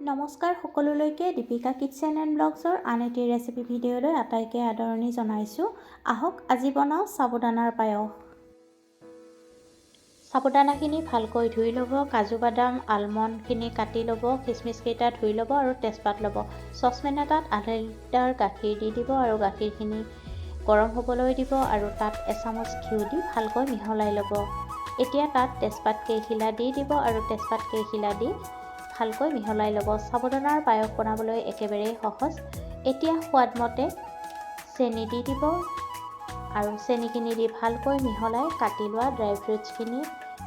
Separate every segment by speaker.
Speaker 1: নমস্কাৰ সকলোলৈকে Deepika kitchen and ব্লগছৰ আন এটি ৰেচিপি ভিডিঅ'লৈ আটাইকে আদৰণি জনাইছোঁ। আহক আজি বনাওঁ সাবুদানাৰ পায়স। সাবুদানাখিনি ভালকৈ ধুই ল'ব, কাজু বাদাম আলমণ্ডখিনি কাটি ল'ব, খিচমিচকেইটা ধুই ল'ব আৰু তেজপাত ল'ব। চচপেন এটাত আধা লিটাৰ গাখীৰ দি দিব আৰু গাখীৰখিনি গৰম হ'বলৈ দিব আৰু তাত এচামুচ ঘিউ দি ভালকৈ মিহলাই ল'ব। এতিয়া তাত তেজপাত কেইখিলা দি দিব আৰু তেজপাত কেইখিলা দি ভালকৈ মিহলাই ল'ব। সাবুদানাৰ পায়স বনাবলৈ একেবাৰেই সহজ। এতিয়া সোৱাদমতে চেনি দি দিব আৰু চেনিখিনি দি ভালকৈ মিহলাই কাটি লোৱা ড্ৰাই ফ্ৰুটছখিনি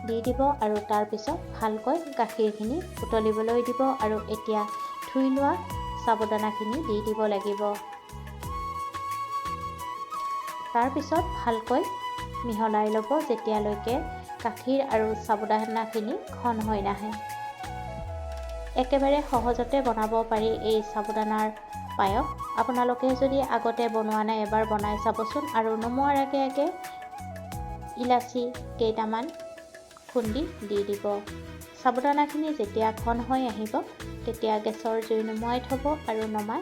Speaker 1: দি দিব আৰু তাৰপিছত ভালকৈ গাখীৰখিনি উতলিবলৈ দিব আৰু এতিয়া ধুই লোৱা সাবুদানাখিনি দি দিব লাগিব। তাৰপিছত ভালকৈ মিহলাই ল'ব যেতিয়ালৈকে গাখীৰ আৰু সাবুদানাখিনি ঘন হৈ নাহে। একেবাৰে সহজতে বনাব পাৰি এই সাবুদানাৰ পায়স। আপোনালোকে যদি আগতে বনোৱা নাই এবাৰ বনাই চাবচোন আৰু নমোৱাৰ আগে আগে ইলাচি কেইটামান খুন্দি দি দিব। সাবুদানাখিনি যেতিয়া ঘন হৈ আহিব তেতিয়া গেছৰ জুই নুমুৱাই থ'ব আৰু নমাই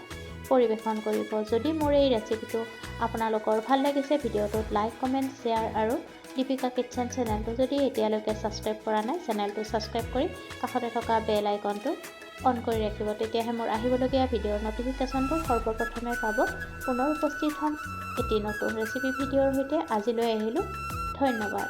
Speaker 1: পৰিৱেশন কৰিব। যদি মোৰ এই ৰেচিপিটো আপোনালোকৰ ভাল লাগিছে ভিডিঅ'টোত লাইক, কমেণ্ট, শ্বেয়াৰ আৰু দীপিকা কিটচেন চেনেলটো যদি এতিয়ালৈকে ছাবস্ক্ৰাইব কৰা নাই চেনেলটো ছাবস্ক্ৰাইব কৰি কাষতে থকা বেল আইকনটো অন কৰি ৰাখিব। তেতিয়াহে মোৰ আহিবলগীয়া ভিডিঅ'ৰ নটিফিকেশ্যনটো সৰ্বপ্ৰথমে পাব। পুনৰ উপস্থিত হ'ম এটি নতুন ৰেচিপি ভিডিঅ'ৰ সৈতে। আজিলৈ আহিলোঁ, ধন্যবাদ।